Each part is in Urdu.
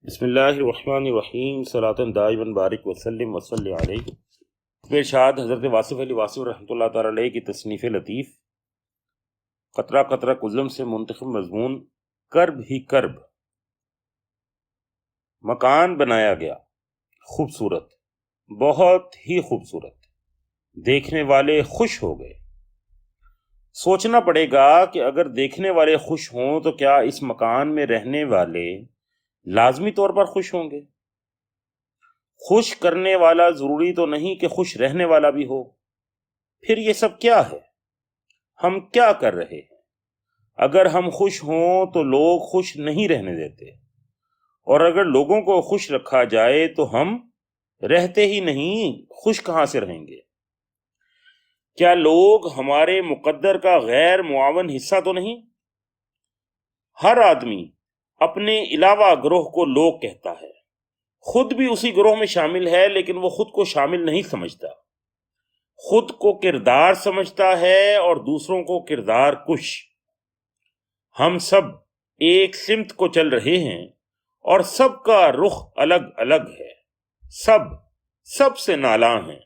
بسم اللہ الرحمن الرحیم صلاۃ دائما بارک وسلم وصلی علیہ۔ ارشاد حضرت واصف علی واصف رحمۃ اللہ تعالی علیہ کی تصنیف لطیف قطرہ قطرہ کلم سے منتخب مضمون کرب ہی کرب۔ مکان بنایا گیا، خوبصورت، بہت ہی خوبصورت، دیکھنے والے خوش ہو گئے۔ سوچنا پڑے گا کہ اگر دیکھنے والے خوش ہوں تو کیا اس مکان میں رہنے والے لازمی طور پر خوش ہوں گے؟ خوش کرنے والا ضروری تو نہیں کہ خوش رہنے والا بھی ہو۔ پھر یہ سب کیا ہے؟ ہم کیا کر رہے ہیں؟ اگر ہم خوش ہوں تو لوگ خوش نہیں رہنے دیتے، اور اگر لوگوں کو خوش رکھا جائے تو ہم رہتے ہی نہیں، خوش کہاں سے رہیں گے؟ کیا لوگ ہمارے مقدر کا غیر معاون حصہ تو نہیں؟ ہر آدمی اپنے علاوہ گروہ کو لوگ کہتا ہے، خود بھی اسی گروہ میں شامل ہے، لیکن وہ خود کو شامل نہیں سمجھتا۔ خود کو کردار سمجھتا ہے اور دوسروں کو کردار کش۔ ہم سب ایک سمت کو چل رہے ہیں اور سب کا رخ الگ الگ ہے۔ سب سے نالاں ہیں،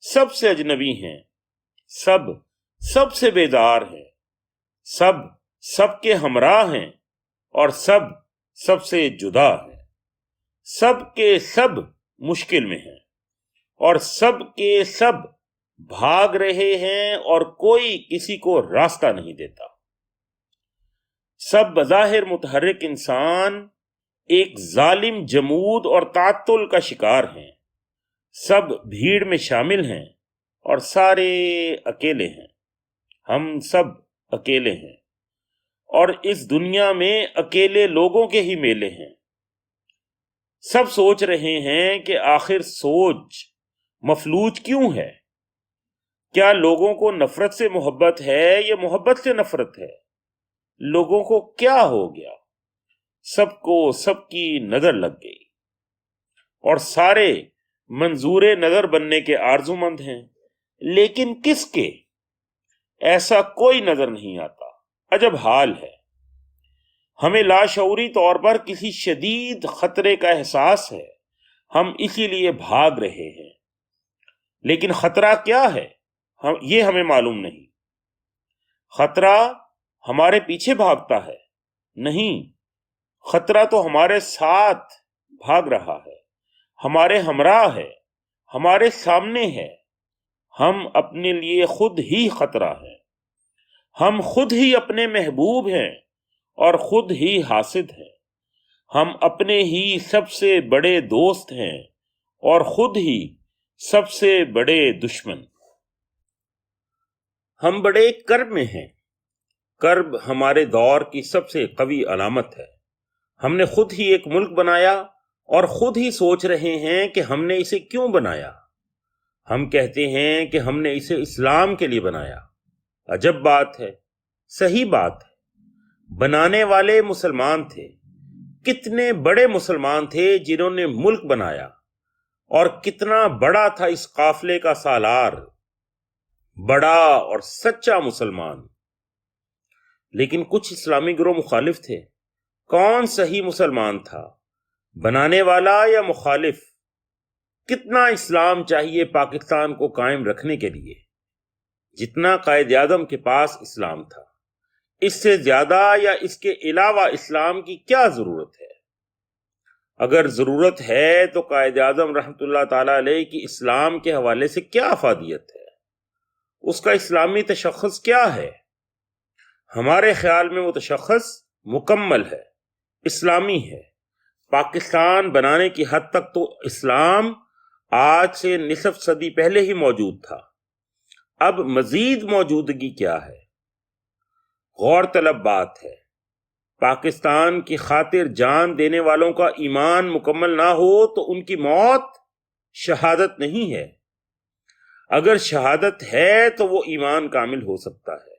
سب سے اجنبی ہیں، سب سے بیزار ہیں، سب کے ہمراہ ہیں اور سب سے جدا ہیں۔ سب کے سب مشکل میں ہیں اور سب کے سب بھاگ رہے ہیں اور کوئی کسی کو راستہ نہیں دیتا۔ سب بظاہر متحرک انسان ایک ظالم جمود اور تعطل کا شکار ہیں۔ سب بھیڑ میں شامل ہیں اور سارے اکیلے ہیں۔ ہم سب اکیلے ہیں اور اس دنیا میں اکیلے لوگوں کے ہی میلے ہیں۔ سب سوچ رہے ہیں کہ آخر سوچ مفلوج کیوں ہے؟ کیا لوگوں کو نفرت سے محبت ہے یا محبت سے نفرت ہے؟ لوگوں کو کیا ہو گیا؟ سب کو سب کی نظر لگ گئی اور سارے منظور نظر بننے کے آرزومند ہیں، لیکن کس کے؟ ایسا کوئی نظر نہیں آتا۔ عجب حال ہے۔ ہمیں لاشعوری طور پر کسی شدید خطرے کا احساس ہے، ہم اسی لیے بھاگ رہے ہیں، لیکن خطرہ کیا ہے یہ ہمیں معلوم نہیں۔ خطرہ ہمارے پیچھے بھاگتا ہے؟ نہیں، خطرہ تو ہمارے ساتھ بھاگ رہا ہے، ہمارے ہمراہ ہے، ہمارے سامنے ہے۔ ہم اپنے لیے خود ہی خطرہ ہیں، ہم خود ہی اپنے محبوب ہیں اور خود ہی حاسد ہیں۔ ہم اپنے ہی سب سے بڑے دوست ہیں اور خود ہی سب سے بڑے دشمن۔ ہم بڑے کرب میں ہیں۔ کرب ہمارے دور کی سب سے قوی علامت ہے۔ ہم نے خود ہی ایک ملک بنایا اور خود ہی سوچ رہے ہیں کہ ہم نے اسے کیوں بنایا۔ ہم کہتے ہیں کہ ہم نے اسے اسلام کے لیے بنایا۔ عجب بات ہے، صحیح بات ہے۔ بنانے والے مسلمان تھے، کتنے بڑے مسلمان تھے جنہوں نے ملک بنایا، اور کتنا بڑا تھا اس قافلے کا سالار، بڑا اور سچا مسلمان۔ لیکن کچھ اسلامی گروہ مخالف تھے۔ کون صحیح مسلمان تھا، بنانے والا یا مخالف؟ کتنا اسلام چاہیے پاکستان کو قائم رکھنے کے لیے؟ جتنا قائد اعظم کے پاس اسلام تھا، اس سے زیادہ یا اس کے علاوہ اسلام کی کیا ضرورت ہے؟ اگر ضرورت ہے تو قائد اعظم رحمۃ اللہ تعالی علیہ کی اسلام کے حوالے سے کیا افادیت ہے؟ اس کا اسلامی تشخص کیا ہے؟ ہمارے خیال میں وہ تشخص مکمل ہے، اسلامی ہے۔ پاکستان بنانے کی حد تک تو اسلام آج سے نصف صدی پہلے ہی موجود تھا۔ اب مزید موجودگی کیا ہے؟ غور طلب بات ہے۔ پاکستان کی خاطر جان دینے والوں کا ایمان مکمل نہ ہو تو ان کی موت شہادت نہیں ہے۔ اگر شہادت ہے تو وہ ایمان کامل ہو سکتا ہے۔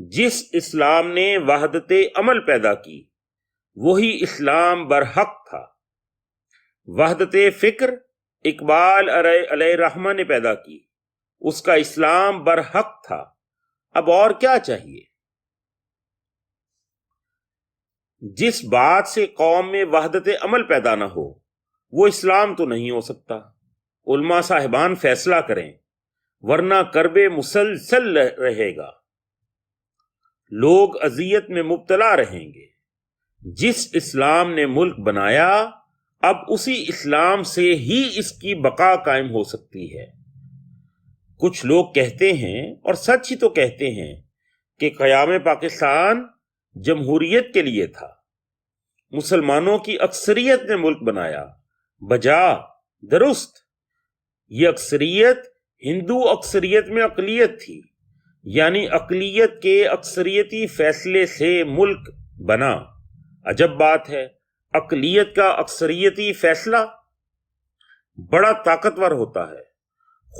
جس اسلام نے وحدت عمل پیدا کی وہی اسلام برحق تھا۔ وحدت فکر اقبال علیہ الرحمہ نے پیدا کی، اس کا اسلام برحق تھا۔ اب اور کیا چاہیے؟ جس بات سے قوم میں وحدت عمل پیدا نہ ہو وہ اسلام تو نہیں ہو سکتا۔ علماء صاحبان فیصلہ کریں ورنہ کرب مسلسل رہے گا، لوگ اذیت میں مبتلا رہیں گے۔ جس اسلام نے ملک بنایا اب اسی اسلام سے ہی اس کی بقا قائم ہو سکتی ہے۔ کچھ لوگ کہتے ہیں اور سچ ہی تو کہتے ہیں کہ قیام پاکستان جمہوریت کے لیے تھا، مسلمانوں کی اکثریت نے ملک بنایا۔ بجا درست، یہ اکثریت ہندو اکثریت میں اقلیت تھی، یعنی اقلیت کے اکثریتی فیصلے سے ملک بنا۔ عجب بات ہے، اقلیت کا اکثریتی فیصلہ بڑا طاقتور ہوتا ہے۔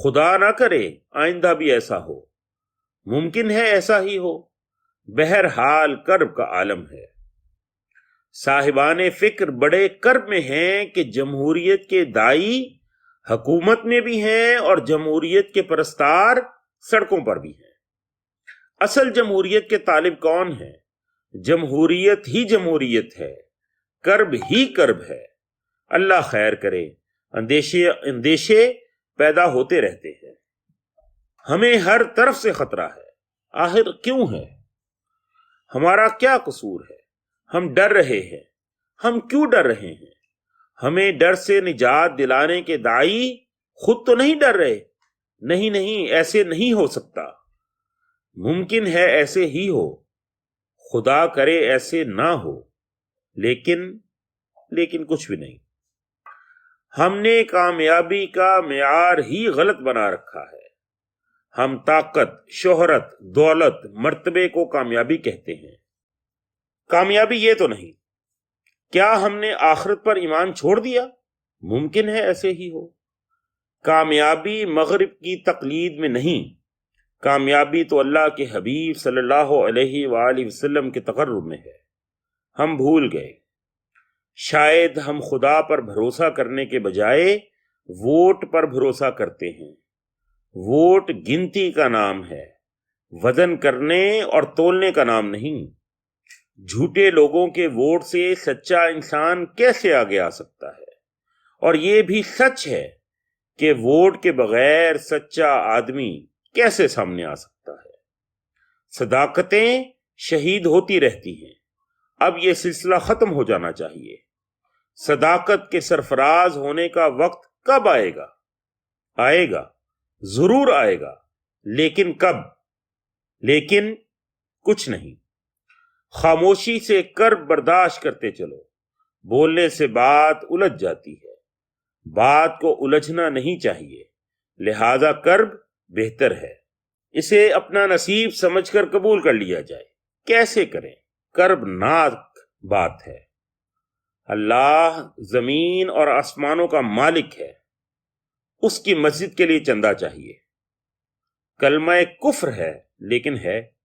خدا نہ کرے آئندہ بھی ایسا ہو، ممکن ہے ایسا ہی ہو۔ بہرحال کرب کا عالم ہے۔ صاحبان فکر بڑے کرب میں ہیں کہ جمہوریت کے دائی حکومت میں بھی ہیں اور جمہوریت کے پرستار سڑکوں پر بھی ہیں۔ اصل جمہوریت کے طالب کون ہیں؟ جمہوریت ہی جمہوریت ہے، کرب ہی کرب ہے۔ اللہ خیر کرے، اندیشے پیدا ہوتے رہتے ہیں، ہمیں ہر طرف سے خطرہ ہے۔ آخر کیوں ہے؟ ہمارا کیا قصور ہے؟ ہم ڈر رہے ہیں۔ ہم کیوں ڈر رہے ہیں؟ ہمیں ڈر سے نجات دلانے کے دائی خود تو نہیں ڈر رہے۔ نہیں، ایسے نہیں ہو سکتا۔ ممکن ہے ایسے ہی ہو، خدا کرے ایسے نہ ہو، لیکن کچھ بھی نہیں۔ ہم نے کامیابی کا معیار ہی غلط بنا رکھا ہے۔ ہم طاقت، شہرت، دولت، مرتبے کو کامیابی کہتے ہیں۔ کامیابی یہ تو نہیں۔ کیا ہم نے آخرت پر ایمان چھوڑ دیا؟ ممکن ہے ایسے ہی ہو۔ کامیابی مغرب کی تقلید میں نہیں، کامیابی تو اللہ کے حبیب صلی اللہ علیہ وآلہ وسلم کے تقرب میں ہے۔ ہم بھول گئے۔ شاید ہم خدا پر بھروسہ کرنے کے بجائے ووٹ پر بھروسہ کرتے ہیں۔ ووٹ گنتی کا نام ہے، وزن کرنے اور تولنے کا نام نہیں۔ جھوٹے لوگوں کے ووٹ سے سچا انسان کیسے آگے آ سکتا ہے؟ اور یہ بھی سچ ہے کہ ووٹ کے بغیر سچا آدمی کیسے سامنے آ سکتا ہے؟ صداقتیں شہید ہوتی رہتی ہیں۔ اب یہ سلسلہ ختم ہو جانا چاہیے۔ صداقت کے سرفراز ہونے کا وقت کب آئے گا؟ آئے گا، ضرور آئے گا، لیکن کب؟ لیکن کچھ نہیں۔ خاموشی سے کرب برداشت کرتے چلو، بولنے سے بات الجھ جاتی ہے۔ بات کو الجھنا نہیں چاہیے، لہذا کرب بہتر ہے، اسے اپنا نصیب سمجھ کر قبول کر لیا جائے۔ کیسے کریں؟ کرب ناک بات ہے۔ اللہ زمین اور آسمانوں کا مالک ہے، اس کی مسجد کے لیے چندہ چاہیے۔ کلمہ کفر ہے لیکن ہے۔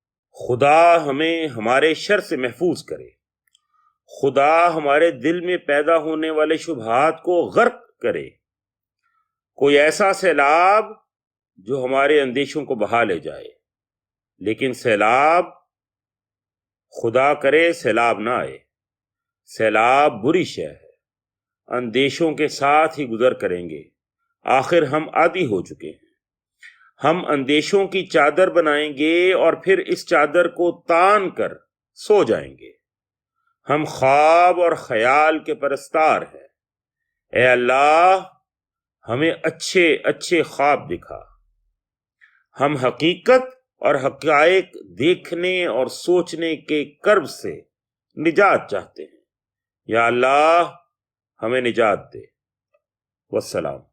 خدا ہمیں ہمارے شر سے محفوظ کرے۔ خدا ہمارے دل میں پیدا ہونے والے شبہات کو غرق کرے۔ کوئی ایسا سیلاب جو ہمارے اندیشوں کو بہا لے جائے، لیکن سیلاب، خدا کرے سیلاب نہ آئے۔ سیلاب بری شے ہے، اندیشوں کے ساتھ ہی گزر کریں گے۔ آخر ہم عادی ہو چکے ہیں۔ ہم اندیشوں کی چادر بنائیں گے اور پھر اس چادر کو تان کر سو جائیں گے۔ ہم خواب اور خیال کے پرستار ہیں۔ اے اللہ ہمیں اچھے اچھے خواب دکھا۔ ہم حقیقت اور حقائق دیکھنے اور سوچنے کے کرب سے نجات چاہتے ہیں۔ یا اللہ ہمیں نجات دے۔ والسلام۔